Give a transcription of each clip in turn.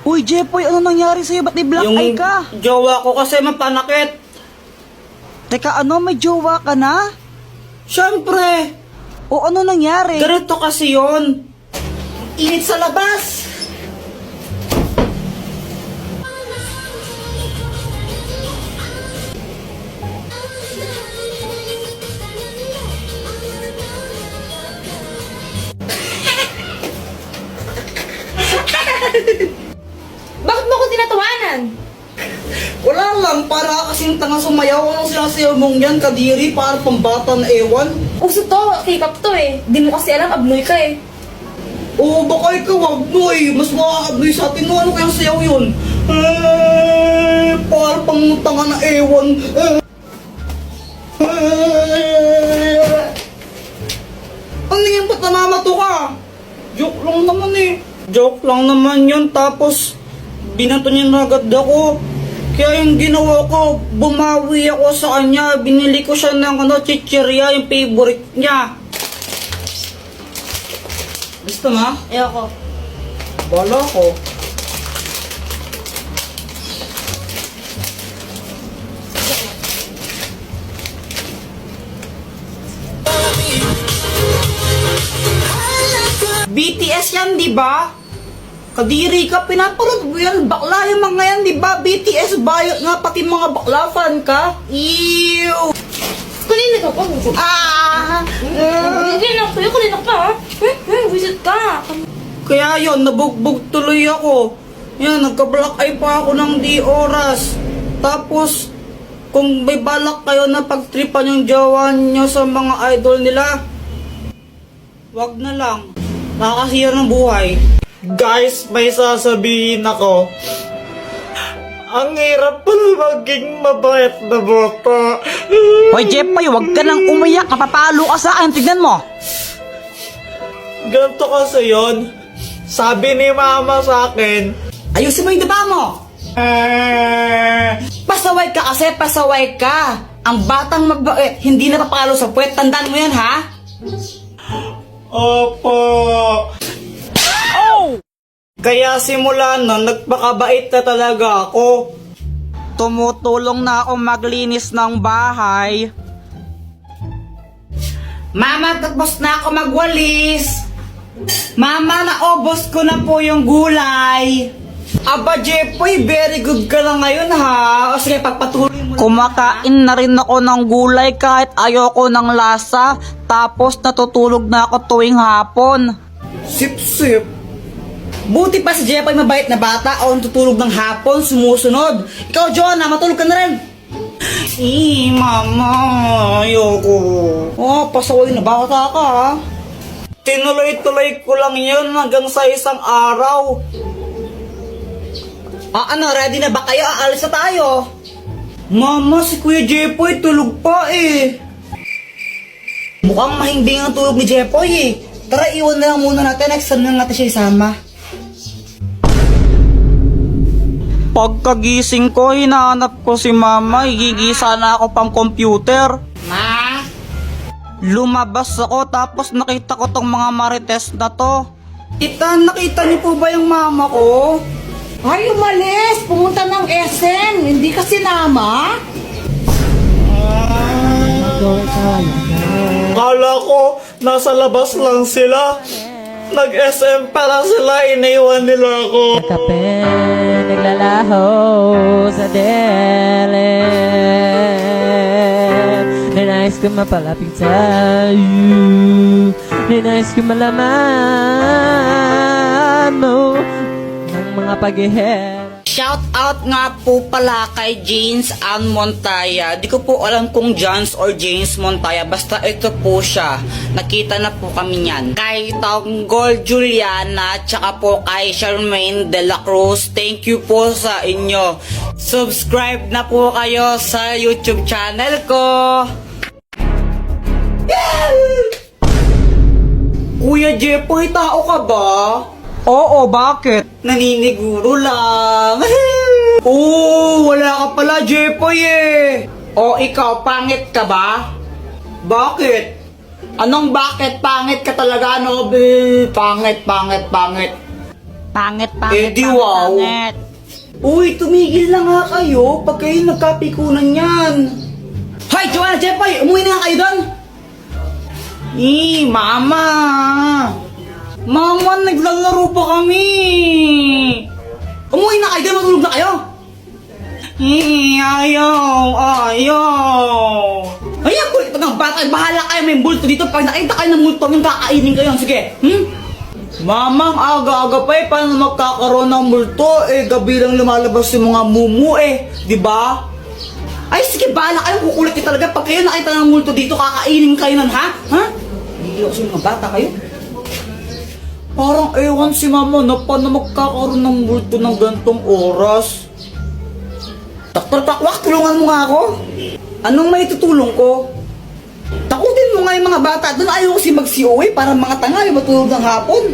Uy, Jepoy, ano nangyari sa'yo? Ba't may black eye ka? Jowa ko kasi mapanakit. Teka, ano? May jowa ka na? Siyempre, O ano nangyari? ganito kasi yun. Init sa labas. Bakit mo ko tinatawanan? Wala lang, para kasing tanga sumayaw. Anong sinasayaw mong yan, kadiri? Para pambata na ewan. Uso to, K-pop to eh. Di mo kasi alam, abnoy ka eh. Oo, baka ikaw abnoy. Mas makakabnoy sa atin. Ano kayang sayaw yun? Para pang tanga na ewan. Ano yan, ba't namamato ka? Joke lang naman eh. Joke lang naman yun, tapos binato niya na agad ako. Kaya yung ginawa ko, bumawi ako sa kanya. Binili ko siya ng chichirya, yung favorite niya. Gusto mo? Ayoko. Bala ko. BTS yan, di ba? Kadiri ka, pinapanood mo yan. Bakla yung mga yan, di ba? BTS bayot nga, pati mga bakla fan ka. Ew! Kanina ka pa. Kanina ka pa. Kanina ka pa ha. Visit ka. Kaya yon, nabugbog tuloy ako. Yan, nagka-black eye pa ako ng di oras. Tapos, kung may balak kayo na pagtripan yung jowa nyo sa mga idol nila, wag na lang. Nakakasira ng buhay. Guys, may sasabihin ako. Ang hirap pala maging mabait na bata. Hoy, Jepoy, wag ka nang umiyak. Napapalo ka sa akin. Tignan mo. Ganito kasi yun. Sabi ni mama sa akin, ayusin mo yung daba mo. Pasaway ka kasi, pasaway ka. Ang batang mabait, hindi napapalo sa puwet. Tandaan mo yan, ha? Opo. Oh! Kaya simula nun, nagpakabait na talaga ako. Tumutulong na ako maglinis ng bahay. Mama, tapos na ako magwalis. Mama, naubos ko na po yung gulay. Aba, Jepoy, very good ka na ngayon, ha? O sige, pagpatuloy mo. Kumakain na rin ako ng gulay kahit ayoko ng lasa. Tapos natutulog na ako tuwing hapon. Sip-sip. Buti pa si Jepoy mabait na bata o tutulog ng hapon, sumusunod. Ikaw, Jonah, matulog ka na rin. Mama, ayoko. Oh, pasaway na bata ka, ha? Tinuloy-tuloy ko lang yun hanggang sa isang araw. Ano, ready na ba kayo? Aalis na tayo. Mama, si Kuya Jepoy tulog pa eh. Mukhang mahimbing ang tulog ni Jepoy eh. Tara, iwan na lang muna natin. Next time na natin siya isama. Pagkagising ko, hinahanap ko si mama. Igigisa na ako pang computer. Ma? Lumabas ako tapos nakita ko tong mga marites na to. Tita, nakita niyo po ba yung mama ko? Ay, umalis! Pumunta ng SM! Hindi ka sinama? Kala ko, nasa labas lang sila. Nag-SM pa lang sila, iniwan nila ako. Kape, naglalaho sa dilim. Ninais ko mapalapit sa'yo. Ninais ko malaman mo ng mga pag-ihera. Shout out nga po pala kay James Ann Montaya. Di ko po alam kung Jans or James Montaya. Basta ito po siya. Nakita na po kami niyan. Kay Tanggol Juliana, tsaka po kay Charmaine de la Cruz. Thank you po sa inyo. Subscribe na po kayo sa YouTube channel ko. Kuya Jepoy, tao ka ba? Oo, bakit? Naniniguro lang. Wala ka pala, Jepoy eh. O ikaw, pangit ka ba? Bakit? Anong bakit? Pangit ka talaga, no? Pangit. Pangit, Eh, di wow. pangit. Uy, tumigil na nga kayo pag kayo nagkapikunan yan. Hoy, Joanna, Jepoy, umuwi na nga kayo doon. Mama. Mama, naglalaro pa kami. Umuwi na kayo doon, matulog na kayo. Ayaw. Ayaw, kulit pa ng bata. Bahala kayo, may multo dito. Pag nakita kayo ng multo, yung kakainin kayo. Sige, Mamang, aga-aga pa paano magkakaroon ng multo? Gabi lang lumalabas yung mga mumu di ba? Ay, sige, bahala kayo, kukulit kayo talaga. Pag kayo nakita ng multo dito, kakainin kayo nun, ha? Hindi ako sa mga bata kayo. Parang ewan si mama na paano magkakaroon ng multo ng gantong oras. Dr. Pakwak, tulungan mo nga ako. Anong may tutulong ko? Takutin mo nga yung mga bata. Doon ayaw kasi mag-COA para mga tanga yung matulog ng hapon.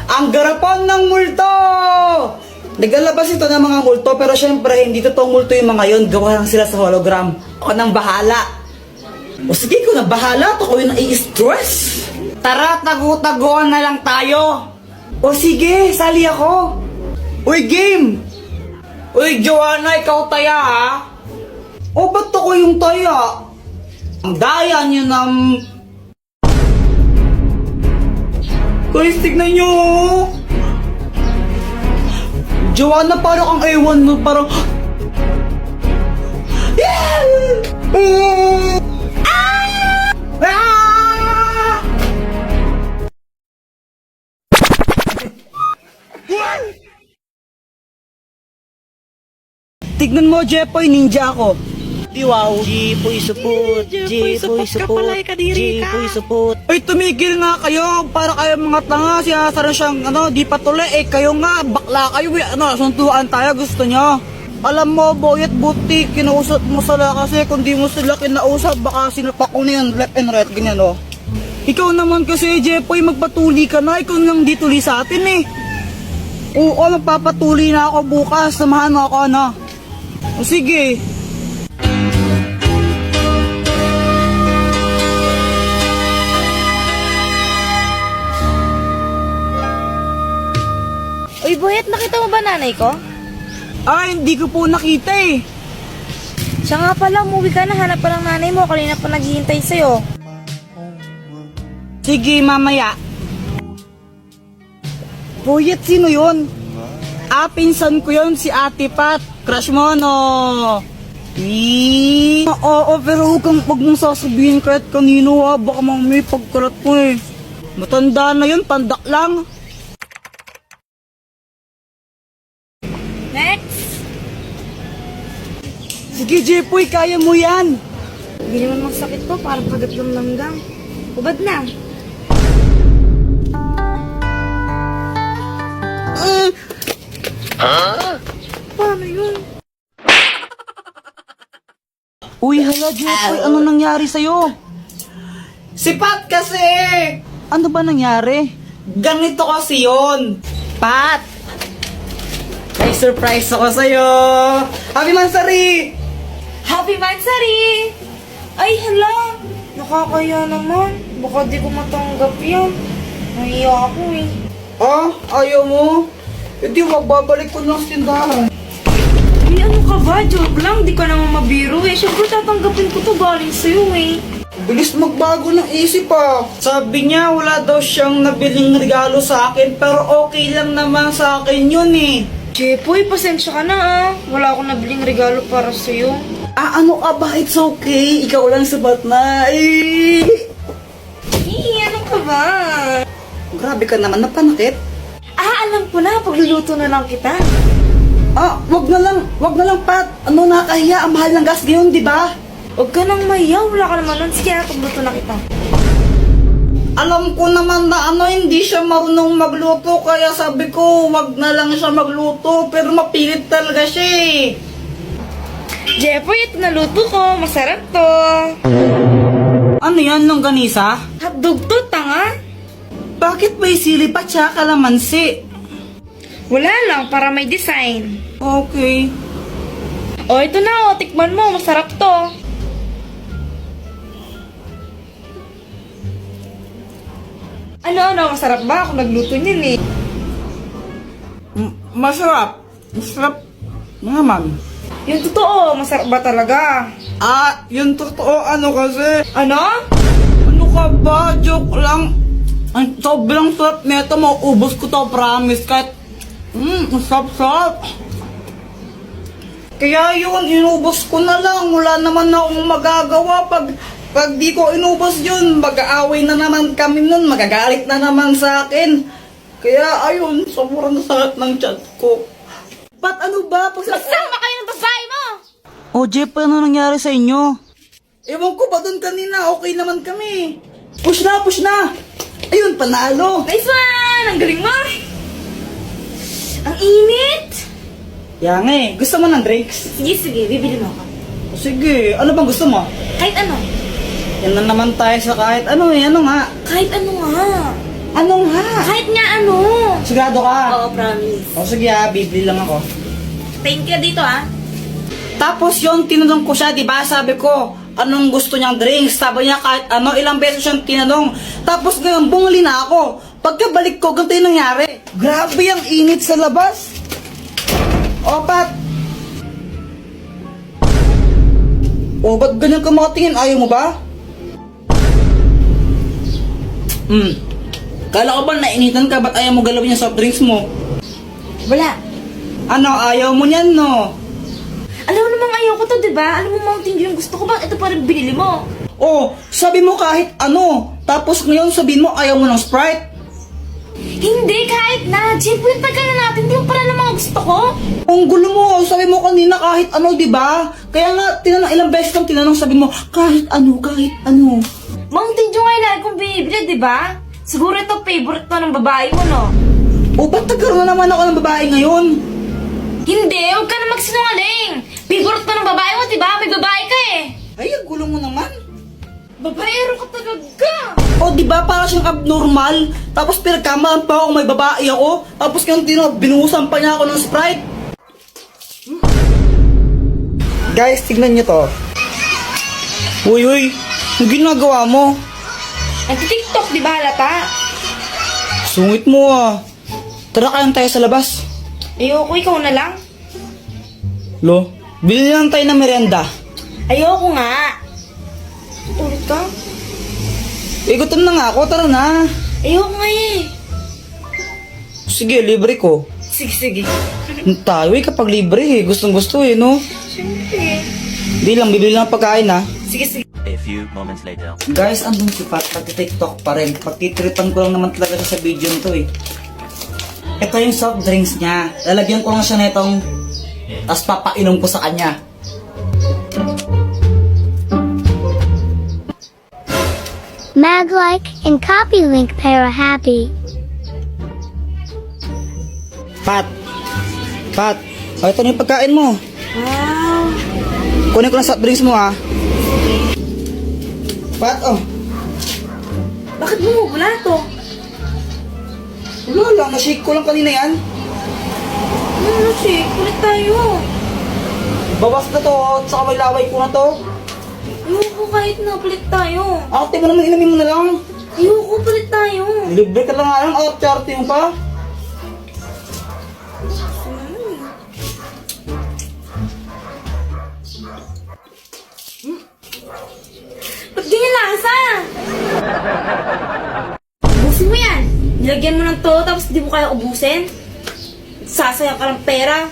Ang garapan ng multo! Naglalabas ito ng mga multo pero syempre hindi totoong multo yung mga yon. Gawa lang sila sa hologram. Ako nang bahala. O sige, ko na bahala. Ako yung nai-stress. Tara, tago-tagoan na lang tayo. O sige, sali ako. Uy, game! Uy, Joanna, ikaw taya ha? O ba't ako yung taya? Ang daya niyo ng... Guys, tignan nyo! Joanna, parang ang ewan mo, parang... Tignan mo, Jepoy, ninja ako. Wow. Jepoy supot. Jepoy supot. Jepoy supot. Ay, tumigil nga kayo. Para kayo mga tanga. Sinasara siyang, di patuloy. Kayo nga, bakla kayo. Suntuan tayo. Gusto nyo. Alam mo, Boyet, buti. Kinausap mo sila kasi kung di mo sila kinausap, baka sinapak ko na yan. Left and right, ganyan, Ikaw naman kasi, Jepoy, magpatuli ka na. Ikaw nang di tuli sa atin, Oo, magpapatuli na ako bukas. Samahan mo ako, O sige. Uy, Boyet, nakita mo ba nanay ko? Hindi ko po nakita Siya nga pala, umuwi ka na. Hanap pa ng nanay mo. Kanina pa naghihintay sa'yo. Sige, mamaya. Boyet, sino yun? Pinsan ko yun, si Ate Pat. Crush mo, no? Oo, pero huwag mong sasabihin kahit kanino, Baka may pagkarat mo, Matanda na yun, pandak lang. Next! Sige, Jepoy, kaya mo yan. Hindi naman masakit to. Parang pagat ng langgam. Ubad na. Paano yun? Uy, hala, Jepoy, ano nangyari sa'yo? Si Pat kasi! Ano ba nangyari? Ganito kasi yun. Pat! May surprise ako sa'yo! Happy Mansari! Happy Mansari! Ay, hala! Nakakaya naman. Baka di ko matanggap yan. Nahiya ako Ayaw mo? Hindi, babalik ko lang sa tindahan. Ay, ano ka ba? Joke lang. Di ka naman mabiro Siyempre tatanggapin ko to galing sa'yo Bilis magbago ng isip Sabi niya wala daw siyang nabiling regalo sa akin pero okay lang naman sa akin yun Jepoy, pasensya ka na Wala akong nabiling regalo para sa'yo. Ano ka ba? It's okay. Ikaw lang sabat na. Ano ka ba? Grabe ka naman, napanakit. Alam ko na. Pagluluto na lang kita. Wag na lang, Pat. Nakakahiya. Ang mahal ng gas ngayon, di ba? Huwag ka nang mahiya. Wala ka naman nun. Sige, pagluto na kita. Alam ko naman na hindi siya marunong magluto. Kaya sabi ko, wag na lang siya magluto. Pero mapilit talaga siya Jepoy, ito naluto ko. Masarap to. Ano yan, longganisa? Hotdog to, tanga. Bakit may sili pa tsaka kalamansi? Wala lang, para may design. Okay. Ito na, tikman mo. Masarap to. Ano, masarap ba? Ako nagluto niyan Masarap. Masarap naman. Yung totoo, masarap ba talaga? Yung totoo, kasi. Ano? Ano ka ba? Joke lang. Ang sobrang sarap nito. Mauubos ko to, promise. Kahit, sarap-sarap. Kaya yun, inubos ko na lang. Wala naman na akong magagawa. Pag di ko inubos yun, mag-aaway na naman kami nun. Magagalit na naman sa akin. Kaya ayun, sobrang sakit ng chat ko. Pat ano ba? Magsama kayo ng babae mo! O Jeff, ano nangyari sa inyo? Ewan ko ba doon kanina? Okay naman kami. Push na, push na. Ayun, panalo. Nice one! Ang galing mo! Ang init! Yang gusto mo ng drinks? Sige, sige, bibili mo ako. Sige, ano bang gusto mo? Kahit ano. Yan na naman tayo sa kahit ano ano nga. Kahit ano nga. Ano nga? Kahit nga ano. Sigurado ka? Oo, promise. O sige bibili lang ako. Thank you dito Tapos yun, tinanong ko siya, di ba? Sabi ko, anong gusto niyang drinks? Sabi niya kahit ano, ilang beses siyang tinanong. Tapos ngayon, bumuli na ako. Pagkabalik ko, ganito yung nangyari. Grabe ang init sa labas. O, Pat? O, ba't ganyan ka makatingin? Ayaw mo ba? Kala ko ba nainitan ka? Ba't ayaw mo galawin yung soft drinks mo? Wala. Ano, ayaw mo niyan, no? Alam mo namang ayaw ko to, diba? Alam mo Mountain Dew yung gusto ko. Bakit ito pa rin binili mo? Oh, sabi mo kahit ano. Tapos ngayon sabihin mo ayaw mo ng Sprite. Hindi, kahit na. Jeff, yung tagal na natin. Di mo pala ng mga gusto ko. Ang gulo mo, sabi mo kanina kahit ano, di ba? Kaya nga, ilang beses kang tinanong, sabi mo, kahit ano, kahit ano. Mountain Dew nga yung lagi kong binibili, diba? Siguro ito favorite to ng babae mo, no? O, ba't nagkaroon na naman ako ng babae ngayon? Hindi, huwag ka na magsinungaling. Favorite to ng babae mo, diba? May babae ka eh. Ay, ang gulo mo naman. Babaero ka talaga. O, di ba, para siyang abnormal. Tapos pinagkamaan pa ako, may babae ako. Tapos ngayon, binuhusan pa niya ako ng Sprite. Guys, tignan niyo to. Uy, ang ginagawa mo? Nag-tiktok, di ba, halata? Sungit mo Tara kayan tayo sa labas. Ayoko, ikaw na lang. Lo, bili lang tayo ng merienda. Ayoko nga. Ulit ka? Gutom na nga ako, tara na. Ayoko nga eh. Sige, libre ko. Sige, sige. Tayo kapag libre gustong gusto no? Siyempre. Di lang, bibili lang ng pagkain Sige, sige. A few moments later. Guys, andun si Pat, pag-tiktok pa rin. Pagtitripan ko lang naman talaga siya sa video nito Ito yung soft drinks niya. Lalagyan ko lang siya na itong, tapos papainom ko sa kanya. Mag-like and copy link para happy. Pat, ito na yung pagkain mo. Wow. Kunin ko lang soft drinks mo Pat, Bakit mo wala to? Wala lang, na-shake ko lang kanina yan. Ano si? Kulit tayo. Bawas na to, tsaka may laway ko na to. Ayoko kahit na palit tayo. Ate mo naman, inamin mo na lang. Ayoko palit tayo. Libre ka lang nga lang, arte mo pa. Ba't ganyan lasa? Ubusin mo yan. Nilagyan mo ng to, tapos di mo kaya ubusin. Sasayang ka ng pera.